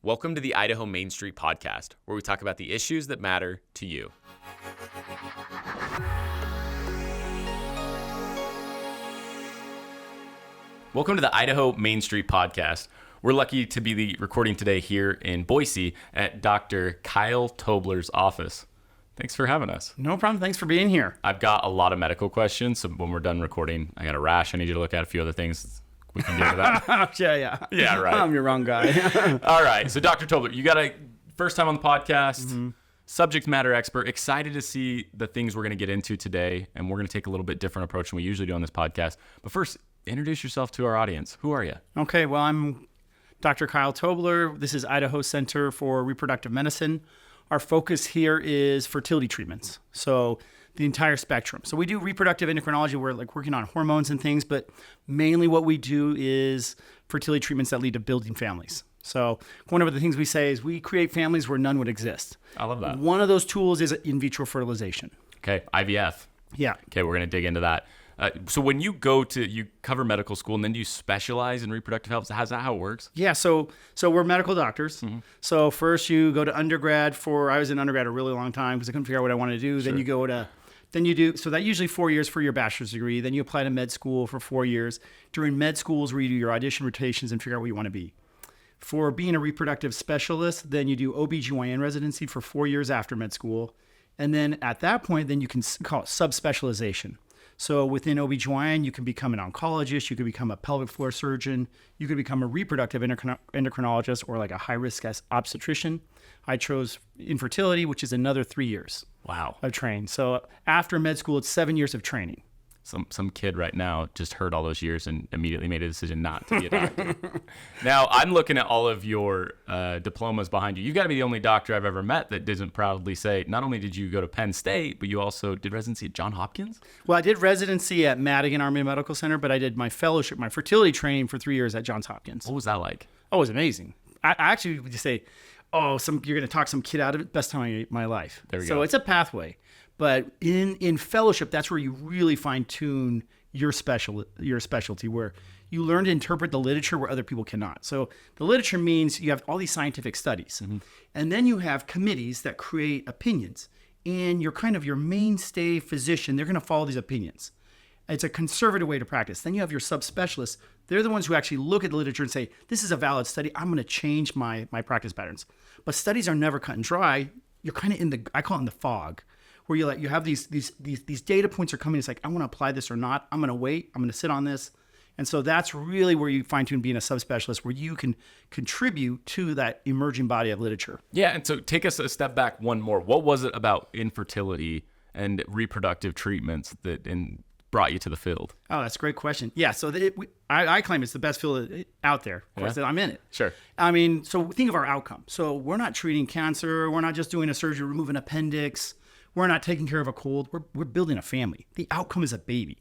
Welcome to the Idaho Main Street Podcast, where we talk about the issues that matter to you. Welcome to the Idaho Main Street Podcast. We're lucky to be recording today here in Boise at Dr. Kyle Tobler's office. Thanks for having us. No problem. Thanks for being here. I've got a lot of medical questions, so when we're done recording, I got a rash. I need you to look at a few other things. We can get into that. Yeah. Yeah, right. I'm your wrong guy. All right. So, Dr. Tobler, you got a first time on the podcast, subject matter expert, excited to see the things we're going to get into today. And we're going to take a little bit different approach than we usually do on this podcast. But first, introduce yourself to our audience. Who are you? Okay. Well, I'm Dr. Kyle Tobler. This is Idaho Center for Reproductive Medicine. Our focus here is fertility treatments. So the entire spectrum. So we do reproductive endocrinology. We're like working on hormones and things, but mainly what we do is fertility treatments that lead to building families. So one of the things we say is we create families where none would exist. I love that. One of those tools is in vitro fertilization. Okay. IVF. Yeah. Okay. We're going to dig into that. So when you cover medical school and then you specialize in reproductive health, is that how it works? Yeah, so we're medical doctors. Mm-hmm. So first you go to undergrad I was in undergrad a really long time because I couldn't figure out what I wanted to do. Sure. Then you do, so that usually 4 years for your bachelor's degree. Then you apply to med school for 4 years. During med school is where you do your audition rotations and figure out what you want to be. For being a reproductive specialist, then you do OBGYN residency for 4 years after med school. And then at that point, then you can call it subspecialization. So within OBGYN, you can become an oncologist, you can become a pelvic floor surgeon, you can become a reproductive endocrinologist or like a high-risk obstetrician. I chose infertility, which is another 3 years. Wow. Of training. So after med school, it's 7 years of training. Some kid right now just heard all those years and immediately made a decision not to be a doctor. Now, I'm looking at all of your diplomas behind you. You've got to be the only doctor I've ever met that doesn't proudly say, not only did you go to Penn State, but you also did residency at Johns Hopkins? Well, I did residency at Madigan Army Medical Center, but I did my fellowship, my fertility training for 3 years at Johns Hopkins. What was that like? Oh, it was amazing. I actually would just say, you're going to talk some kid out of it. Best time of my life. There we go. So it's a pathway. But in fellowship, that's where you really fine-tune your specialty, where you learn to interpret the literature where other people cannot. So the literature means you have all these scientific studies. Mm-hmm. And then you have committees that create opinions. And you're kind of your mainstay physician. They're going to follow these opinions. It's a conservative way to practice. Then you have your subspecialists. They're the ones who actually look at the literature and say, this is a valid study. I'm going to change my practice patterns. But studies are never cut and dry. You're kind of I call it in the fog, where you have these data points are coming. It's like, I want to apply this or not. I'm going to wait. I'm going to sit on this. And so that's really where you fine tune being a subspecialist, where you can contribute to that emerging body of literature. Yeah. And so take us a step back one more. What was it about infertility and reproductive treatments that brought you to the field? Oh, that's a great question. Yeah. So I claim it's the best field out there. Of course, I'm in it. Sure. I mean, so think of our outcome. So we're not treating cancer. We're not just doing a surgery, remove an appendix. We're not taking care of a cold. We're building a family. The outcome is a baby.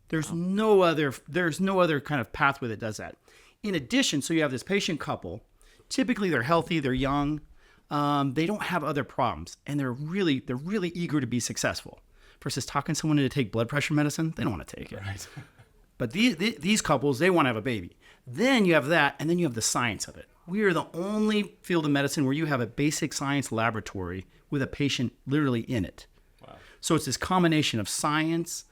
There's no other kind of pathway that does that. In addition, so you have this patient couple. Typically, they're healthy. They're young. They don't have other problems, and they're really eager to be successful. Versus talking someone into take blood pressure medicine, they don't want to take it. Right. But these couples, they want to have a baby. Then you have that, and then you have the science of it. We are the only field of medicine where you have a basic science laboratory with a patient literally in it. Wow. So it's this combination of science,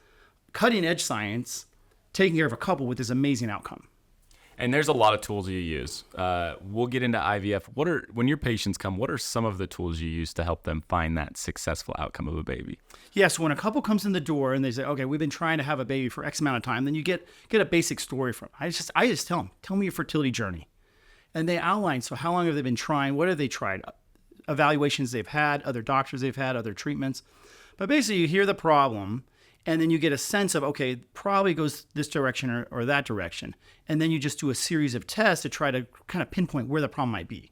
cutting edge science, taking care of a couple with this amazing outcome. And there's a lot of tools you use. We'll get into IVF. When your patients come, what are some of the tools you use to help them find that successful outcome of a baby? Yeah, so when a couple comes in the door and they say, okay, we've been trying to have a baby for X amount of time, then you get a basic story from them. I just tell me your fertility journey. And they outline, so how long have they been trying? What have they tried? Evaluations they've had, other doctors they've had, other treatments. But basically you hear the problem, and then you get a sense of, okay, probably goes this direction or that direction. And then you just do a series of tests to try to kind of pinpoint where the problem might be.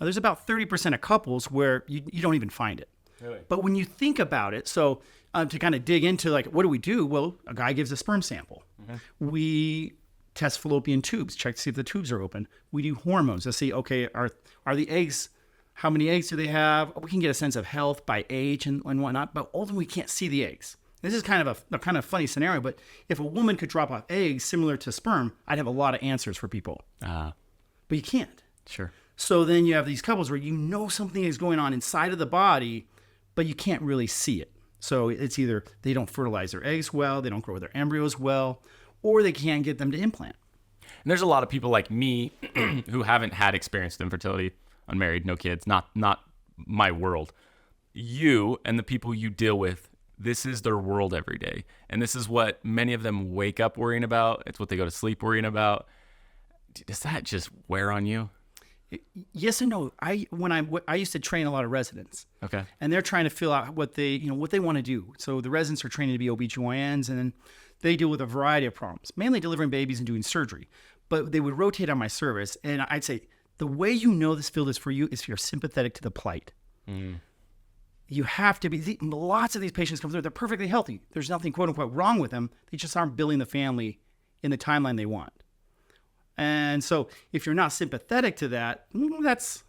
Now, there's about 30% of couples where you don't even find it. Really? But when you think about it, so to kind of dig into like, what do we do? Well, a guy gives a sperm sample. Mm-hmm. We test fallopian tubes, check to see if the tubes are open. We do hormones to see, okay, are the eggs, how many eggs do they have? We can get a sense of health by age and whatnot, but ultimately we can't see the eggs. This is kind of a kind of funny scenario, but if a woman could drop off eggs similar to sperm, I'd have a lot of answers for people. But you can't. Sure. So then you have these couples where you know something is going on inside of the body, but you can't really see it. So it's either they don't fertilize their eggs well, they don't grow their embryos well, or they can't get them to implant. And there's a lot of people like me who haven't had experience with infertility, unmarried, no kids, not my world. You and the people you deal with, this is their world every day. And this is what many of them wake up worrying about. It's what they go to sleep worrying about. Does that just wear on you? Yes and no. I used to train a lot of residents. Okay. And they're trying to fill out what they want to do. So the residents are training to be OBGYNs, and then they deal with a variety of problems, mainly delivering babies and doing surgery. But they would rotate on my service, and I'd say the way you know this field is for you is if you're sympathetic to the plight. You have to be. Lots of these patients come through, they're perfectly healthy. There's nothing quote unquote wrong with them. They just aren't billing the family in the timeline they want. And so if you're not sympathetic to that, that's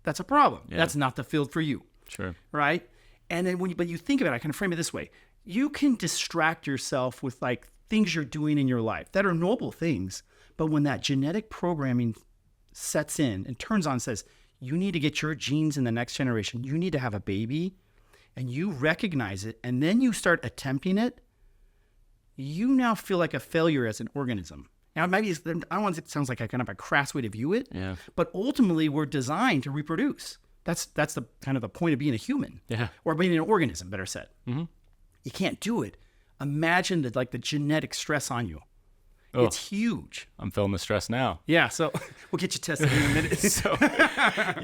a problem. Yeah. That's not the field for you. Sure. Right? And then but you think about it, I can frame it this way. You can distract yourself with like things you're doing in your life that are noble things. But when that genetic programming sets in and turns on and says, you need to get your genes in the next generation, you need to have a baby, and you recognize it, and then you start attempting it, you now feel like a failure as an organism. Now, maybe I don't want it sounds like a kind of a crass way to view it, but ultimately we're designed to reproduce. That's the kind of the point of being a human, or being an organism, better said. Mm-hmm. You can't do it. Imagine the genetic stress on you. Oh, it's huge. I'm feeling the stress now. Yeah, so we'll get you tested in a minute. So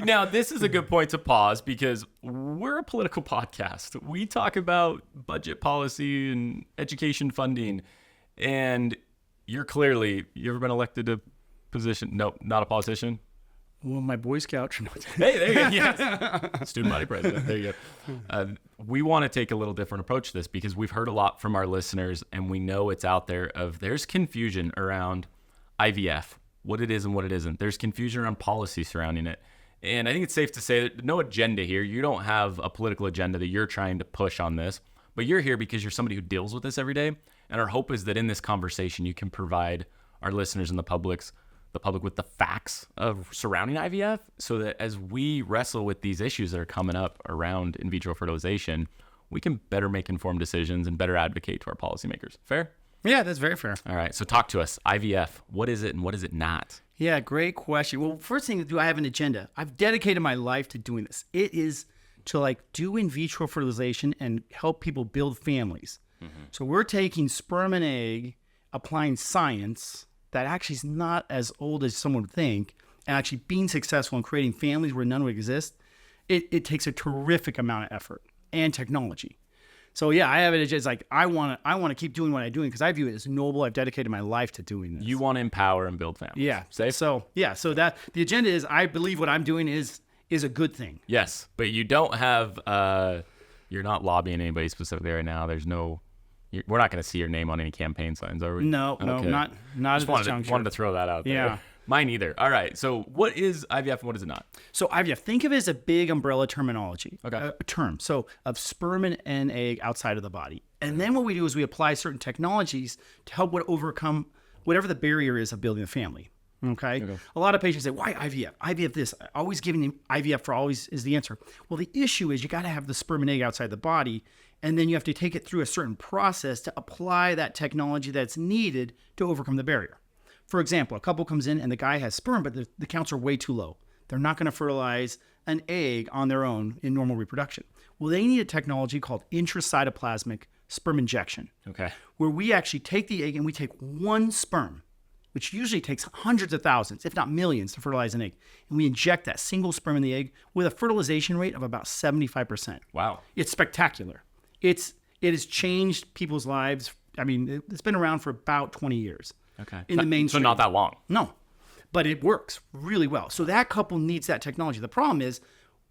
now this is a good point to pause because we're a political podcast. We talk about budget policy and education funding, and you ever been elected to position? Nope, not a politician. Well, my Boy Scout. Hey, there you go. Yes. Student body president. There you go. We want to take a little different approach to this because we've heard a lot from our listeners, and we know it's out there there's confusion around IVF, what it is and what it isn't. There's confusion around policy surrounding it. And I think it's safe to say that no agenda here. You don't have a political agenda that you're trying to push on this, but you're here because you're somebody who deals with this every day. And our hope is that in this conversation, you can provide our listeners and the public with the facts of surrounding IVF so that as we wrestle with these issues that are coming up around in vitro fertilization, we can better make informed decisions and better advocate to our policymakers. Fair? Yeah, that's very fair. All right. So talk to us. IVF, what is it and what is it not? Yeah, great question. Well, first thing, do I have an agenda? I've dedicated my life to doing this. It is to do in vitro fertilization and help people build families. Mm-hmm. So we're taking sperm and egg, applying science that actually is not as old as someone would think, and actually being successful in creating families where none would exist. It takes a terrific amount of effort and technology. So yeah, I have it as I want to keep doing what I'm doing because I view it as noble. I've dedicated my life to doing this. You want to empower and build families. Yeah. Safe? So that the agenda is I believe what I'm doing is a good thing. Yes, but you don't have you're not lobbying anybody specifically right now. There's no. We're not going to see your name on any campaign signs, are we? No, okay. not at this juncture. Wanted to throw that out there. Yeah. Mine either. All right. So what is IVF and what is it not? So IVF, think of it as a big umbrella terminology. Okay. A term. So of sperm and egg outside of the body. And then what we do is we apply certain technologies to help overcome whatever the barrier is of building a family. Okay? A lot of patients say, why IVF? IVF this. Always giving IVF for always is the answer. Well, the issue is you got to have the sperm and egg outside the body, and then you have to take it through a certain process to apply that technology that's needed to overcome the barrier. For example, a couple comes in and the guy has sperm, but the counts are way too low. They're not going to fertilize an egg on their own in normal reproduction. Well, they need a technology called intracytoplasmic sperm injection. Okay. Where we actually take the egg and we take one sperm, which usually takes hundreds of thousands, if not millions, to fertilize an egg. And we inject that single sperm in the egg with a fertilization rate of about 75%. Wow. It's spectacular. It has changed people's lives. I mean, it's been around for about 20 years. Okay. In the mainstream. So not that long. No. But it works really well. So that couple needs that technology. The problem is,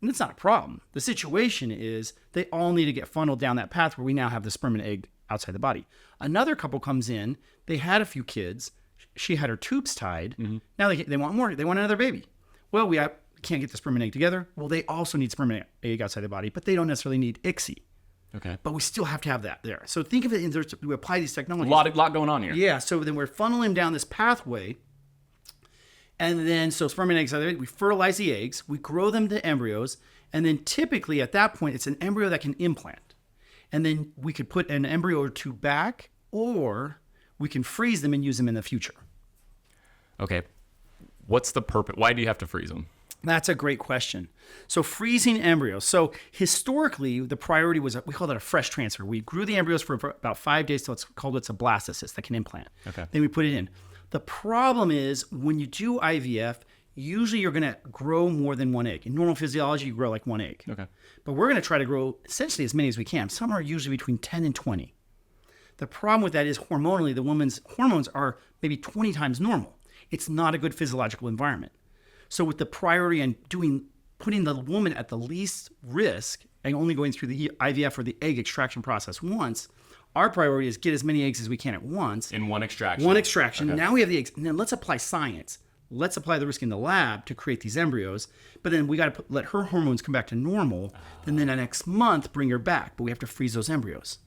and it's not a problem. The situation is they all need to get funneled down that path where we now have the sperm and egg outside the body. Another couple comes in. They had a few kids. She had her tubes tied. Mm-hmm. Now they want more. They want another baby. Well, we can't get the sperm and egg together. Well, they also need sperm and egg outside the body, but they don't necessarily need ICSI. Okay. But we still have to have that there. So think of it we apply these technologies. A lot going on here. Yeah. So then we're funneling down this pathway. And then, so sperm and eggs, we fertilize the eggs, we grow them to embryos, and then typically at that point, it's an embryo that can implant. And then we could put an embryo or two back, or we can freeze them and use them in the future. Okay. What's the purpose? Why do you have to freeze them? That's a great question. So freezing embryos. So historically, the priority was, we call that a fresh transfer. We grew the embryos for about 5 days till it's a blastocyst that can implant. Okay. Then we put it in. The problem is when you do IVF, usually you're going to grow more than one egg. In normal physiology, you grow like one egg. Okay. But we're going to try to grow essentially as many as we can. Some are usually between 10 and 20. The problem with that is hormonally, the woman's hormones are maybe 20 times normal. It's not a good physiological environment. So with the priority on putting the woman at the least risk and only going through the IVF or the egg extraction process once, our priority is get as many eggs as we can at once. In one extraction. One extraction. Okay. Now we have the eggs. And then let's apply science. Let's apply the risk in the lab to create these embryos. But then we got to let her hormones come back to normal. And then the next month, bring her back. But we have to freeze those embryos.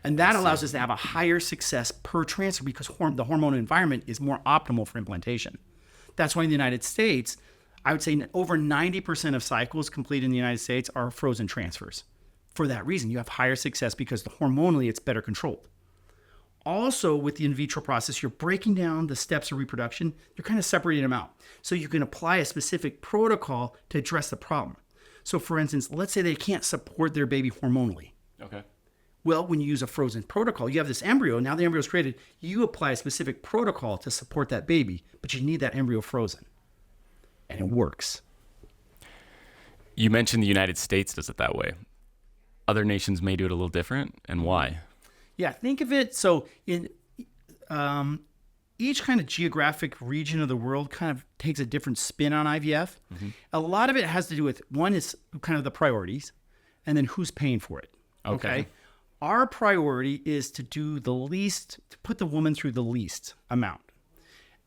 And that allows us to have a higher success per transfer because the hormonal environment is more optimal for implantation. That's why in the United States, I would say over 90% of cycles completed in the United States are frozen transfers. For that reason, you have higher success because hormonally it's better controlled. Also, with the in vitro process, you're breaking down the steps of reproduction. You're kind of separating them out. So you can apply a specific protocol to address the problem. So for instance, let's say they can't support their baby hormonally. Okay. Well, when you use a frozen protocol, you have this embryo. Now the embryo is created. You apply a specific protocol to support that baby, but you need that embryo frozen. And it works. You mentioned the United States does it that way. Other nations may do it a little different, and why? Yeah, think of it. So in each kind of geographic region of the world kind of takes a different spin on IVF. Mm-hmm. A lot of it has to do with, one is kind of the priorities, and then who's paying for it. Okay. Our priority is to do the least, to put the woman through the least amount.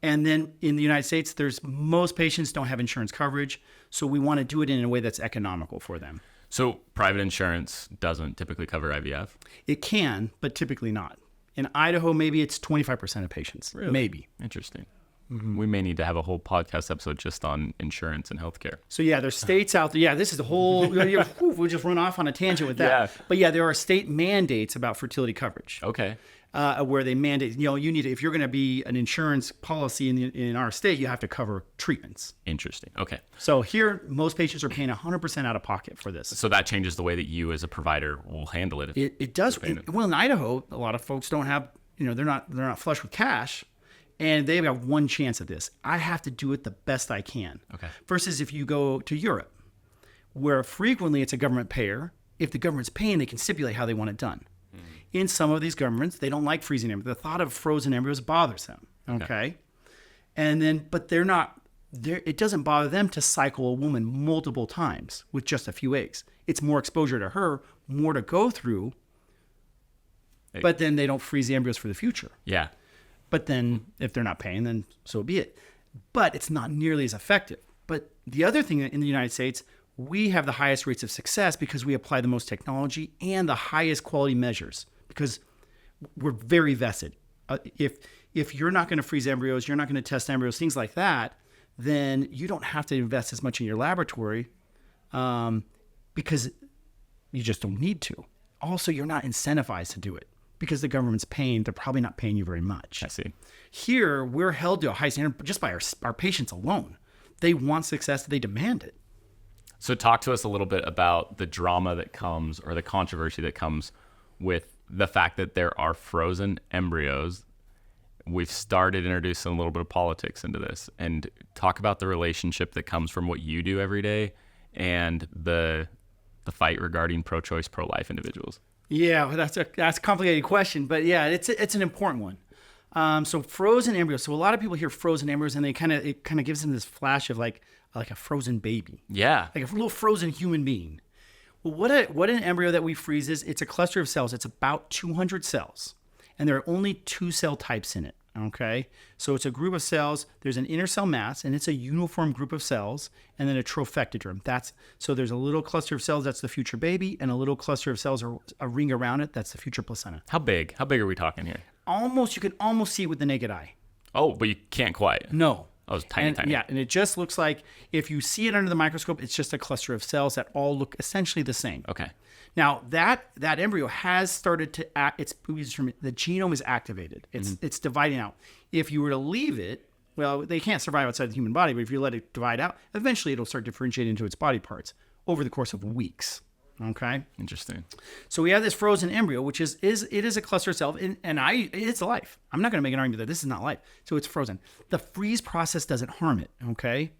And then in the United States, most patients don't have insurance coverage, so we want to do it in a way that's economical for them. So private insurance doesn't typically cover IVF? It can, but typically not. In Idaho, maybe it's 25% of patients. Really? Maybe. Interesting. Mm-hmm. We may need to have a whole podcast episode just on insurance and healthcare. So yeah, there's states out there. Yeah, this is the whole, we'll just run off on a tangent with that. Yeah. But yeah, there are state mandates about fertility coverage. Okay. Where they mandate, you need to, if you're going to be an insurance policy in our state, you have to cover treatments. Interesting. Okay. So here, most patients are paying 100% out of pocket for this. So that changes the way that you as a provider will handle it. It does. Well, in Idaho, a lot of folks don't have, they're not flush with cash, and they have one chance at this. I have to do it the best I can. Okay. Versus if you go to Europe, where frequently it's a government payer. If the government's paying, they can stipulate how they want it done. In some of these governments, they don't like freezing embryos. The thought of frozen embryos bothers them. Okay. And then, but they're not, it doesn't bother them to cycle a woman multiple times with just a few eggs. It's more exposure to her, more to go through, but then they don't freeze the embryos for the future. Yeah. But then if they're not paying, then so be it. But it's not nearly as effective. But the other thing in the United States, we have the highest rates of success because we apply the most technology and the highest quality measures because we're very vested. If you're not going to freeze embryos, you're not going to test embryos, things like that, then you don't have to invest as much in your laboratory because you just don't need to. Also, you're not incentivized to do it because the government's paying. They're probably not paying you very much. I see. Here, we're held to a high standard just by our patients alone. They want success. They demand it. So talk to us a little bit about the drama that comes or the controversy that comes with the fact that there are frozen embryos. We've started introducing a little bit of politics into this, and talk about the relationship that comes from what you do every day and the fight regarding pro-choice, pro-life individuals. Yeah, that's a complicated question, but yeah, it's an important one. So frozen embryos. So a lot of people hear frozen embryos, and it kind of gives them this flash of like a frozen baby. Yeah, like a little frozen human being. Well, what an embryo that we freeze is, it's a cluster of cells. It's about 200 cells, and there are only 2 cell types in it. Okay, so it's a group of cells. There's an inner cell mass, and it's a uniform group of cells, and then a trophectoderm. So there's a little cluster of cells. That's the future baby, and a little cluster of cells or a ring around it. That's the future placenta. How big? How big are we talking here? You can almost see it with the naked eye. Oh, but you can't quite. No. Oh, it's tiny, tiny. Yeah, and it just looks like, if you see it under the microscope, it's just a cluster of cells that all look essentially the same. Okay. Now, that embryo has started to act, the genome is activated. It's dividing out. If you were to leave it, well, they can't survive outside the human body, but if you let it divide out, eventually it'll start differentiating into its body parts over the course of weeks. Okay? Interesting. So we have this frozen embryo, which is a cluster of cells, and it's life. I'm not going to make an argument that this is not life. So it's frozen. The freeze process doesn't harm it. Okay.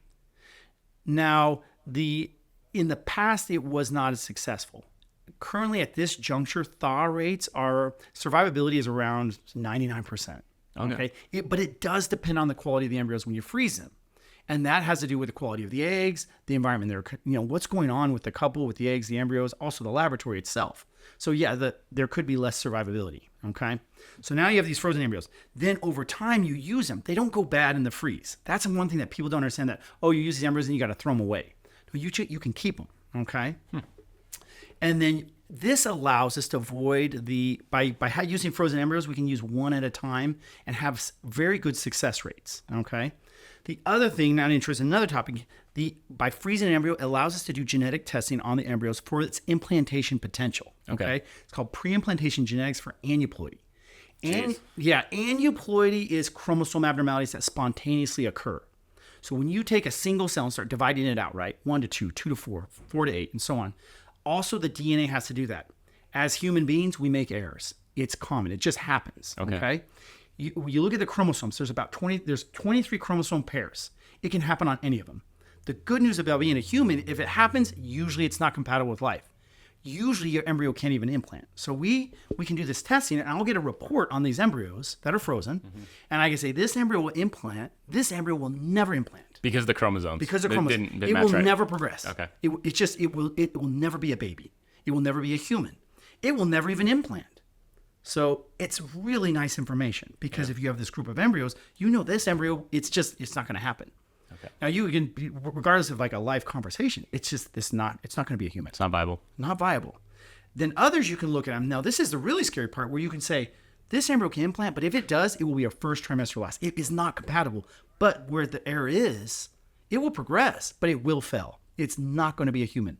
Now, in the past, it was not as successful. Currently, at this juncture, thaw rates survivability is around 99%. Okay. But it does depend on the quality of the embryos when you freeze them. And that has to do with the quality of the eggs, the environment there, what's going on with the couple, with the eggs, the embryos, also the laboratory itself. So yeah, there could be less survivability, okay? So now you have these frozen embryos. Then over time, you use them. They don't go bad in the freeze. That's one thing that people don't understand, that, you use these embryos and you got to throw them away. No, you can keep them, okay? And then this allows us to avoid by using frozen embryos, we can use one at a time and have very good success rates, okay? The other thing, not interested in another topic, by freezing an embryo, it allows us to do genetic testing on the embryos for its implantation potential. Okay. It's called pre-implantation genetics for aneuploidy. Aneuploidy is chromosome abnormalities that spontaneously occur. So when you take a single cell and start dividing it out, right? 1 to 2, 2 to 4, 4 to 8, and so on. Also, the DNA has to do that. As human beings, we make errors. It's common. It just happens. Okay? You look at the chromosomes, there's 23 chromosome pairs. It can happen on any of them. The good news about being a human, if it happens, usually it's not compatible with life. Usually your embryo can't even implant. So we can do this testing, and I'll get a report on these embryos that are frozen, and I can say this embryo will implant, this embryo will never implant. Because of the chromosomes. Because of chromosomes. Didn't it match will right. never progress. Okay. It will never be a baby. It will never be a human. It will never even implant. So it's really nice information, because if you have this group of embryos, this embryo, it's not going to happen. Okay. Now you can, regardless of like a live conversation, it's not going to be a human. It's not viable. Not viable. Then others, you can look at them. Now this is the really scary part, where you can say, this embryo can implant, but if it does, it will be a first trimester loss. It is not compatible. But where the error is, it will progress, but it will fail. It's not going to be a human.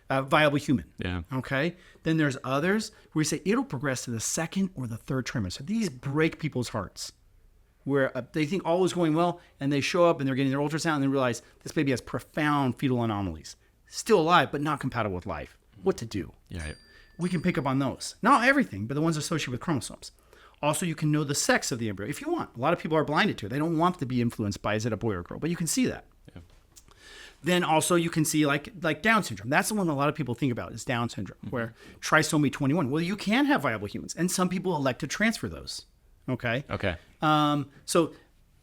Viable human. Yeah. Okay. Then there's others where we say it'll progress to the second or the third trimester. These break people's hearts, where they think all is going well, and they show up and they're getting their ultrasound and they realize this baby has profound fetal anomalies, still alive but not compatible with life. What to do? Yeah. Right. We can pick up on those. Not everything, but the ones associated with chromosomes. Also, you can know the sex of the embryo if you want. A lot of people are blinded to it. They don't want to be influenced by, is it a boy or a girl? But you can see that. Yeah. Then also you can see like Down syndrome. That's the one a lot of people think about, is Down syndrome, where trisomy 21. Well, you can have viable humans, and some people elect to transfer those. Okay.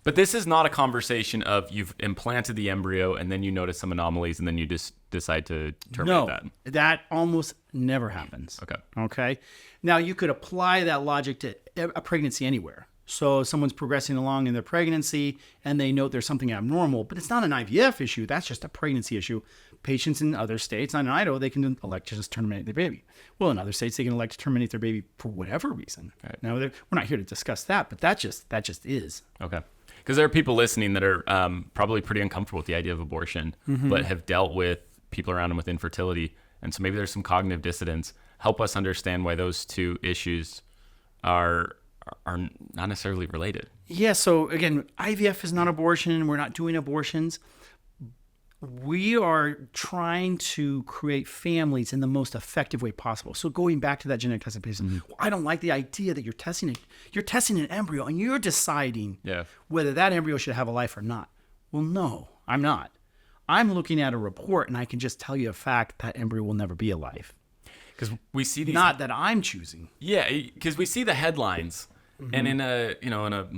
But this is not a conversation of you've implanted the embryo and then you notice some anomalies and then you just decide to terminate that. No, that almost never happens. Okay. Now you could apply that logic to a pregnancy anywhere. So someone's progressing along in their pregnancy and they note there's something abnormal, but it's not an IVF issue. That's just a pregnancy issue. Patients in other states, not in Idaho, they can elect to just terminate their baby. Well, in other states, they can elect to terminate their baby for whatever reason. Right. Now, we're not here to discuss that, but that just is. Okay. Because there are people listening that are probably pretty uncomfortable with the idea of abortion, but have dealt with people around them with infertility. And so maybe there's some cognitive dissonance. Help us understand why those two issues are not necessarily related. Yeah, so again, IVF is not abortion. We're not doing abortions. We are trying to create families in the most effective way possible. So going back to that genetic testing piece, well, I don't like the idea that you're testing an embryo and you're deciding whether that embryo should have a life or not. Well, no, I'm not. I'm looking at a report and I can just tell you a fact that embryo will never be alive. Because we see these, not that I'm choosing. Yeah, because we see the headlines. And in a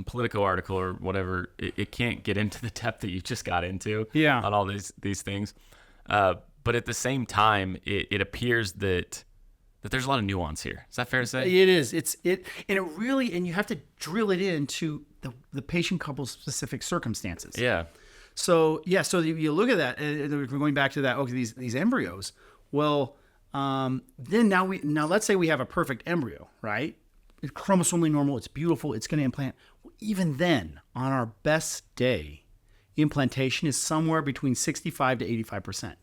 Politico article or whatever, it can't get into the depth that you just got into on all these things. But at the same time, it appears that there's a lot of nuance here. Is that fair to say? It is. And you have to drill it into the patient couple's specific circumstances. Yeah. So you look at that, we're going back to that. Okay, these embryos. Well, then now let's say we have a perfect embryo, right? It's chromosomally normal. It's beautiful. It's going to implant. Even then, on our best day, implantation is somewhere between 65 to 85%.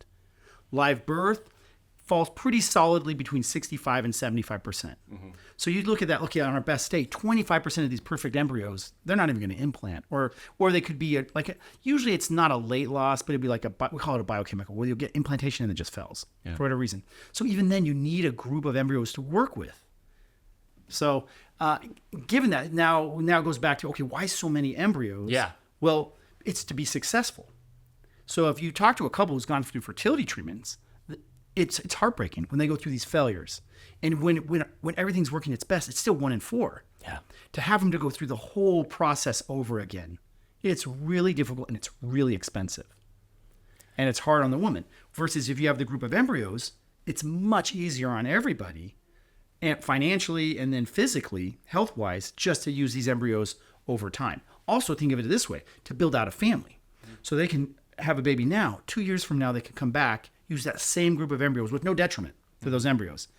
Live birth falls pretty solidly between 65 and 75%. So you look at that, on our best state, 25% of these perfect embryos, they're not even going to implant. Or they could be usually it's not a late loss, but it'd be we call it a biochemical, where you'll get implantation and it just fails for whatever reason. So even then you need a group of embryos to work with. So given that, now it goes back to, okay, why so many embryos? Yeah. Well, it's to be successful. So if you talk to a couple who's gone through fertility treatments, it's heartbreaking when they go through these failures. And when everything's working its best, it's still 1 in 4. Yeah. To have them to go through the whole process over again, it's really difficult and it's really expensive. And it's hard on the woman. Versus if you have the group of embryos, it's much easier on everybody, and financially and then physically, health-wise, just to use these embryos over time. Also, think of it this way, to build out a family. So they can have a baby now. 2 years from now, they can come back, use that same group of embryos with no detriment to those embryos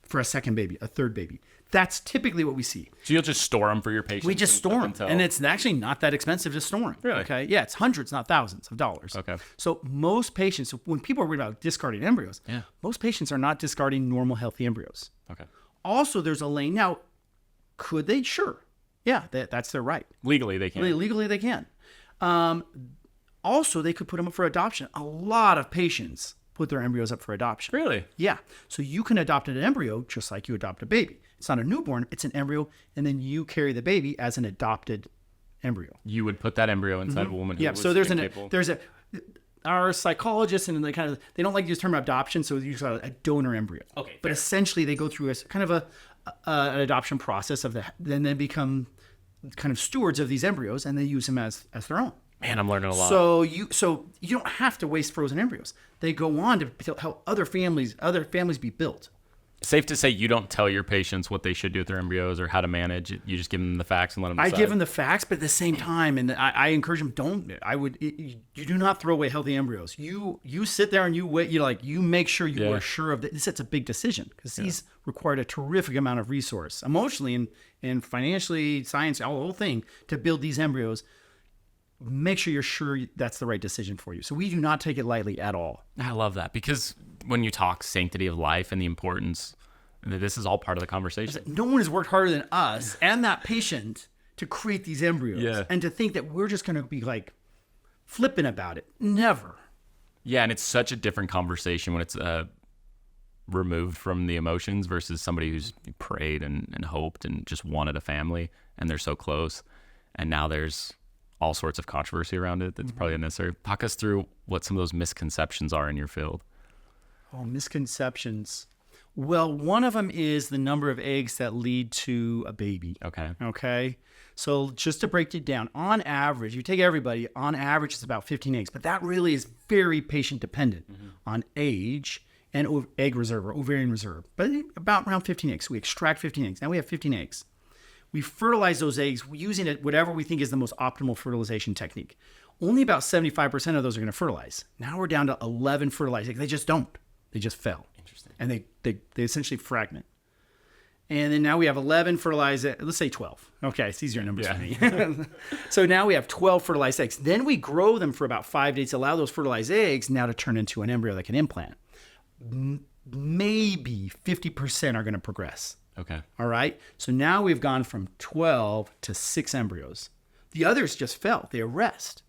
for a second baby, a third baby. That's typically what we see. So you'll just store them for your patients? We just store them. And it's actually not that expensive to store them. Really? Okay. Yeah, it's hundreds, not thousands of dollars. Okay. So most patients, when people are worried about discarding embryos, most patients are not discarding normal, healthy embryos. Okay. Also, there's a lane. Now, could they? Sure. Yeah, that's their right. Legally, they can. Legally, they can. Also, they could put them up for adoption. A lot of patients put their embryos up for adoption. Really? Yeah. So you can adopt an embryo just like you adopt a baby. It's not a newborn, it's an embryo, and then you carry the baby as an adopted embryo. You would put that embryo inside of a woman who was incapable. Our psychologists, and they don't like to use the term adoption, so they use a donor embryo. Okay. But essentially, they go through a kind of an adoption process then they become kind of stewards of these embryos, and they use them as their own. Man, I'm learning a lot. So you don't have to waste frozen embryos. They go on to help other families be built. Safe to say you don't tell your patients what they should do with their embryos or how to manage it. You just give them the facts and let them decide. I give them the facts, but at the same time, and I encourage them, you do not throw away healthy embryos. You sit there and you wait. You make sure you are sure of this. It's a big decision because these required a terrific amount of resource, emotionally and financially, science, the whole thing to build these embryos. Make sure you're sure that's the right decision for you. So we do not take it lightly at all. I love that because when you talk sanctity of life and the importance, this is all part of the conversation. No one has worked harder than us and that patient to create these embryos and to think that we're just going to be flippant about it. Never. Yeah, and it's such a different conversation when it's removed from the emotions versus somebody who's prayed and hoped and just wanted a family and they're so close. And now there's all sorts of controversy around it that's probably unnecessary. Talk us through what some of those misconceptions are in your field. Oh, misconceptions. Well, one of them is the number of eggs that lead to a baby. Okay. So just to break it down, on average, you take everybody, on average it's about 15 eggs, but that really is very patient dependent on age and egg reserve or ovarian reserve, but about around 15 eggs. So we extract 15 eggs. Now we have 15 eggs. We fertilize those eggs using whatever we think is the most optimal fertilization technique. Only about 75% of those are going to fertilize. Now we're down to 11 fertilized eggs. They just don't. They just fell. Interesting. And they essentially fragment. And then now we have 11 fertilized, let's say 12. Okay, it's easier numbers for me. So now we have 12 fertilized eggs. Then we grow them for about 5 days, allow those fertilized eggs now to turn into an embryo that can implant. Maybe 50% are going to progress. Okay. All right. So now we've gone from 12 to 6 embryos. The others just fell. They arrest.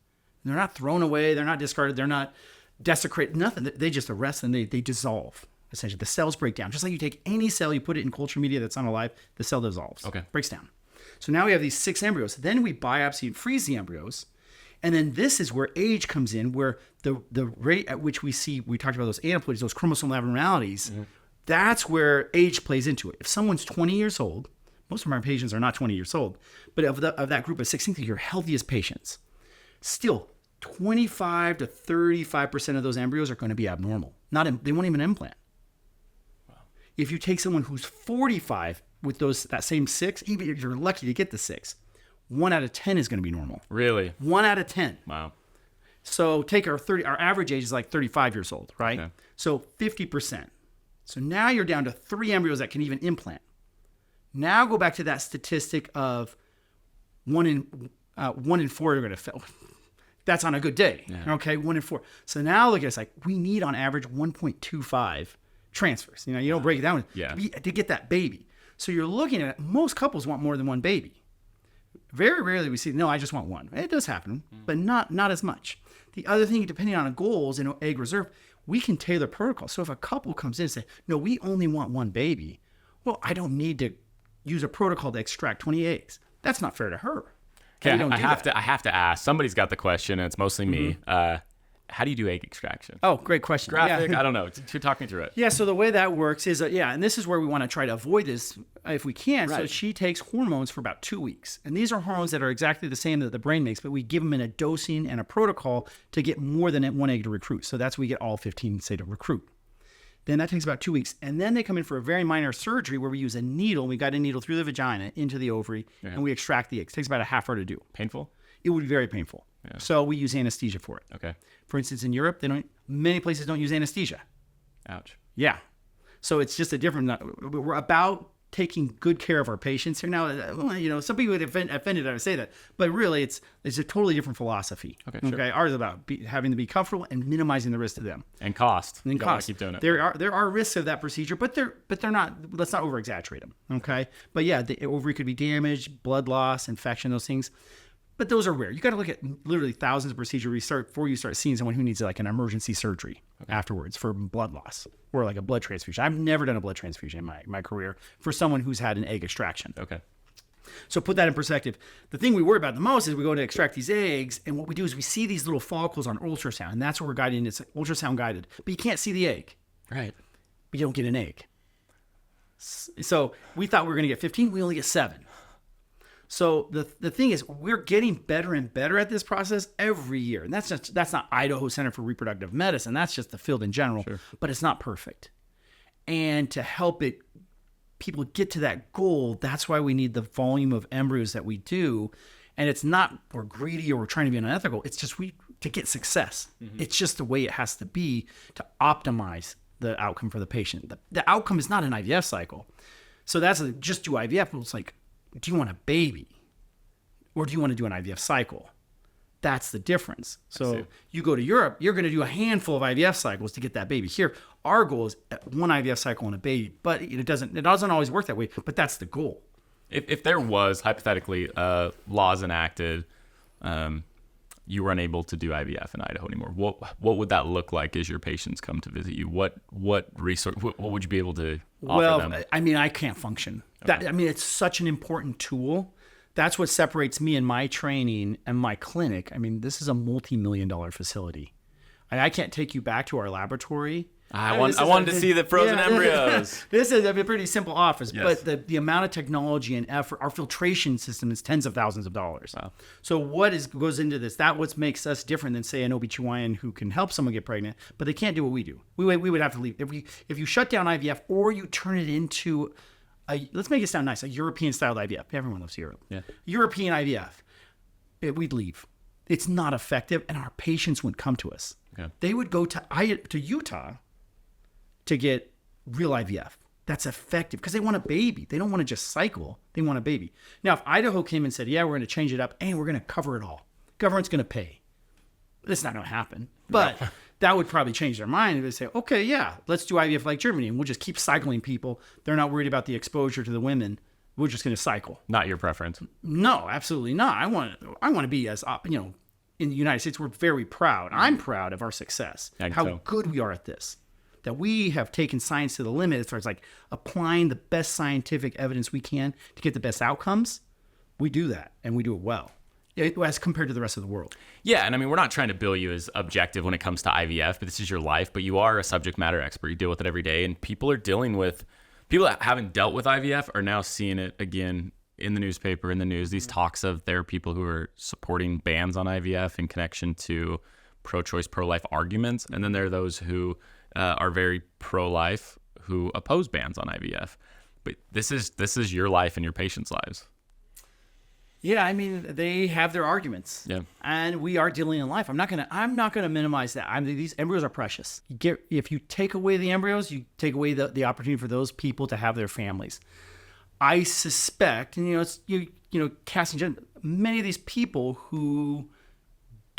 They're not thrown away. They're not discarded. They're not desecrated. Nothing. They just arrest and they dissolve. Essentially, the cells break down. Just like you take any cell, you put it in culture media that's unalive, the cell dissolves. Okay. Breaks down. So now we have these 6 embryos. Then we biopsy and freeze the embryos. And then this is where age comes in, where the rate at which we talked about those aneuploidies, those chromosomal abnormalities, that's where age plays into it. If someone's 20 years old, most of our patients are not 20 years old, but of that group of 6, think of your healthiest patients. Still, 25 to 35% of those embryos are going to be abnormal. They won't even implant. Wow. If you take someone who's 45 with that same 6, even if you're lucky to get the 6, 1 out of 10 is going to be normal. Really? 1 out of 10. Wow. So take our average age is like 35 years old, right? Okay. So 50%. So now you're down to 3 embryos that can even implant. Now go back to that statistic of 1 in 4 are going to fail. That's on a good day. Yeah. Okay, 1 in 4. So now look at it, it's like we need on average 1.25 transfers. You don't break it down to get that baby. So you're looking at it, most couples want more than one baby. Very rarely we see, no, I just want one. It does happen, but not as much. The other thing, depending on goals in egg reserve, we can tailor protocol. So if a couple comes in and say, no, we only want one baby, well, I don't need to use a protocol to extract 20 eggs. That's not fair to her. Okay, I have to ask. Somebody's got the question, and it's mostly me. How do you do egg extraction? Oh, great question. Graphic? Yeah. I don't know. Talk me through it. Yeah, so the way that works is, and this is where we want to try to avoid this if we can. Right. So she takes hormones for about 2 weeks. And these are hormones that are exactly the same that the brain makes, but we give them in a dosing and a protocol to get more than one egg to recruit. So that's we get all 15, say, to recruit. Then that takes about 2 weeks. And then they come in for a very minor surgery where we use a needle. We got a needle through the vagina into the ovary, and we extract the eggs. It takes about a half hour to do. Painful? It would be very painful. Yeah. So we use anesthesia for it. Okay. For instance, in Europe, many places don't use anesthesia. Ouch. Yeah. So it's just a different, we're about taking good care of our patients here. Now, some people would offended I would say that, but really it's a totally different philosophy. Okay. Sure. Ours is about having to be comfortable and minimizing the risk to them. And cost. And cost. Keep doing it. There are risks of that procedure, but they're not, let's not over exaggerate them. Okay. But yeah, the ovary could be damaged, blood loss, infection, those things. But those are rare. You got to look at literally thousands of procedures before you start seeing someone who needs like an emergency surgery afterwards for blood loss or like a blood transfusion. I've never done a blood transfusion in my career for someone who's had an egg extraction. Okay. So put that in perspective. The thing we worry about the most is we go to extract these eggs, and what we do is we see these little follicles on ultrasound, and that's what we're guiding. It's ultrasound guided, but you can't see the egg. Right. But you don't get an egg. So we thought we were going to get 15. We only get 7. So the thing is, we're getting better and better at this process every year. And that's not Idaho Center for Reproductive Medicine. That's just the field in general. Sure. But it's not perfect. And to help people get to that goal, that's why we need the volume of embryos that we do. And it's not we're greedy or we're trying to be unethical. It's just to get success. Mm-hmm. It's just the way it has to be to optimize the outcome for the patient. The outcome is not an IVF cycle. So that's just do IVF. It's like, do you want a baby or do you want to do an IVF cycle? That's the difference. So you go to Europe, you're going to do a handful of IVF cycles to get that baby. Here, our goal is one IVF cycle and a baby, but it doesn't always work that way, but that's the goal. If there was, hypothetically, laws enacted, you were unable to do IVF in Idaho anymore, what would that look like as your patients come to visit you? What resource, what would you be able to offer them? I mean, I can't function. Okay. It's such an important tool. That's what separates me and my training and my clinic. I mean, this is a multi-million-dollar facility. I can't take you back to our laboratory. I wanted to see the frozen embryos. This is a pretty simple office, yes. But the amount of technology and effort, our filtration system is tens of thousands of dollars. Wow. So what goes into this? That what makes us different than, say, an OBGYN who can help someone get pregnant, but they can't do what we do. We would have to leave. If you shut down IVF or you turn it into let's make it sound nice, a European-style IVF. Everyone loves Europe. Yeah. European IVF. We'd leave. It's not effective, and our patients wouldn't come to us. Okay. They would go to Utah to get real IVF. That's effective because they want a baby. They don't want to just cycle. They want a baby. Now, if Idaho came and said, yeah, we're going to change it up and we're going to cover it all, government's going to pay. That's not going to happen. But that would probably change their mind. They would say, okay, yeah, let's do IVF like Germany, and we'll just keep cycling people. They're not worried about the exposure to the women. We're just going to cycle. Not your preference. No, absolutely not. I want to be as, in the United States, we're very proud. I'm proud of our success, how good we are at this. That we have taken science to the limit as far as like applying the best scientific evidence we can to get the best outcomes. We do that, and we do it well as compared to the rest of the world. Yeah, and I mean, we're not trying to bill you as objective when it comes to IVF, but this is your life, but you are a subject matter expert. You deal with it every day, and people that haven't dealt with IVF are now seeing it again in the newspaper, in the news, these talks of there are people who are supporting bans on IVF in connection to pro-choice, pro-life arguments, and then there are those who are very pro-life who oppose bans on IVF. But this is your life and your patients' lives. Yeah, I mean, they have their arguments. Yeah. And we are dealing in life. I'm not gonna minimize that. These embryos are precious. If you take away the embryos, you take away the opportunity for those people to have their families. I suspect, and casting judgment, many of these people who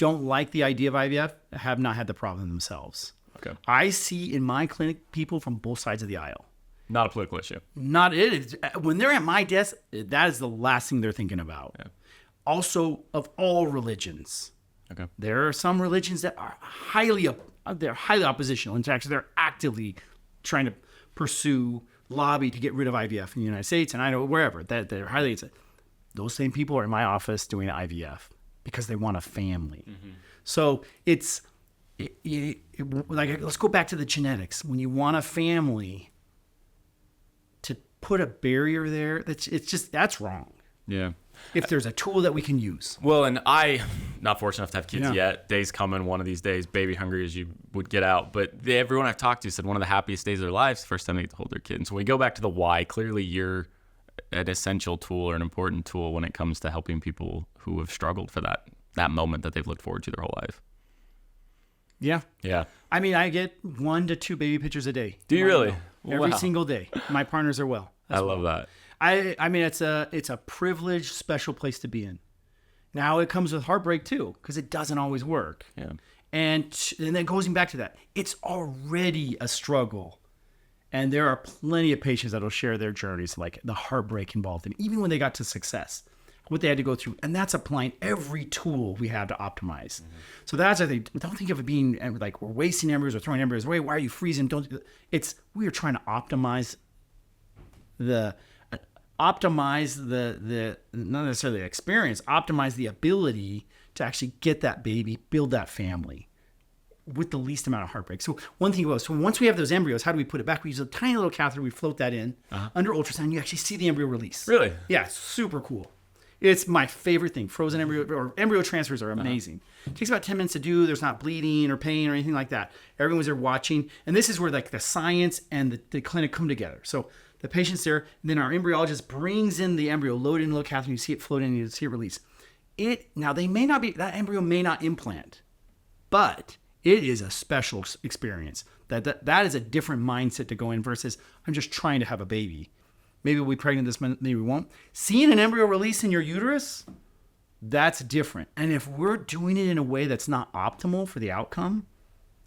don't like the idea of IVF have not had the problem themselves. Okay. I see in my clinic people from both sides of the aisle. Not a political issue. Not it. When they're at my desk, that is the last thing they're thinking about. Yeah. Also, of all religions, Okay. there are some religions that are highly oppositional. In fact, they're actively trying to pursue, lobby to get rid of IVF in the United States and Idaho, wherever. That they're highly. Those same people are in my office doing IVF because they want a family. Mm-hmm. So it's like, let's go back to the genetics. When you want a family, to put a barrier there, that's wrong. Yeah. If there's a tool that we can use. Well, and I, not fortunate enough to have kids yet. Days coming, one of these days, baby hungry as you would get out. But everyone I've talked to said one of the happiest days of their lives, the first time they get to hold their kid. And so we go back to the why. Clearly, you're an essential tool or an important tool when it comes to helping people who have struggled for that moment that they've looked forward to their whole life. Yeah. Yeah. I mean, I get 1 to 2 baby pictures a day. Do you really? Every single day. My partners are well. I love that. I mean, it's a privileged, special place to be in. Now it comes with heartbreak too, because it doesn't always work. Yeah. And then going back to that, it's already a struggle. And there are plenty of patients that'll share their journeys, like the heartbreak involved in, even when they got to success, what they had to go through. And that's applying every tool we have to optimize. Mm-hmm. So that's, I think, don't think of it being like we're wasting embryos or throwing embryos away. Why are you freezing? We are trying to optimize the not necessarily the experience, optimize the ability to actually get that baby, build that family with the least amount of heartbreak. So one thing was, so once we have those embryos, how do we put it back? We use a tiny little catheter, we float that in under ultrasound, you actually see the embryo release. Really? Yeah, super cool. It's my favorite thing. Frozen embryo or embryo transfers are amazing. It takes about 10 minutes to do. There's not bleeding or pain or anything like that. Everyone was there watching. And this is where like the science and the clinic come together. So the patient's there, and then our embryologist brings in the embryo, load in a little catheter, you see it float in, and you see it release. Now they may not be, that embryo may not implant, but it is a special experience. That is a different mindset to go in versus I'm just trying to have a baby. Maybe we'll be pregnant this month, maybe we won't. Seeing an embryo release in your uterus, that's different. And if we're doing it in a way that's not optimal for the outcome,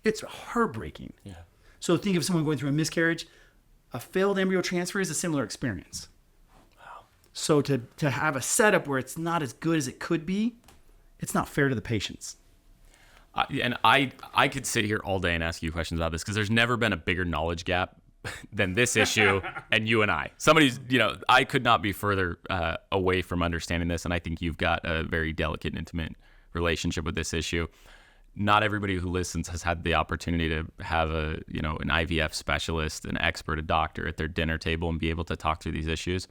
it's heartbreaking. Yeah. So think of someone going through a miscarriage. A failed embryo transfer is a similar experience. Wow. So to have a setup where it's not as good as it could be, it's not fair to the patients. And I could sit here all day and ask you questions about this because there's never been a bigger knowledge gap than this issue and you and I. I could not be further away from understanding this, and I think you've got a very delicate and intimate relationship with this issue. Not everybody who listens has had the opportunity to have an IVF specialist, an expert, a doctor at their dinner table and be able to talk through these issues.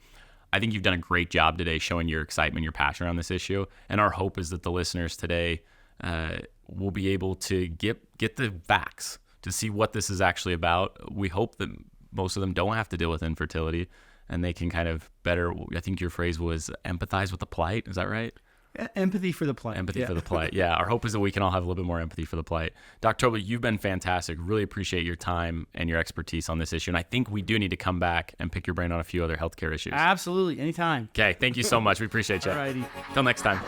I think you've done a great job today showing your excitement, your passion around this issue. And our hope is that the listeners today will be able to get the facts to see what this is actually about. We hope that most of them don't have to deal with infertility and they can kind of better, I think your phrase was empathize with the plight. Is that right? Empathy for the plight. Empathy for the plight. Yeah. Our hope is that we can all have a little bit more empathy for the plight. Dr. Tobler, you've been fantastic. Really appreciate your time and your expertise on this issue. And I think we do need to come back and pick your brain on a few other healthcare issues. Absolutely. Anytime. Okay. Thank you so much. We appreciate you. All righty. Till next time.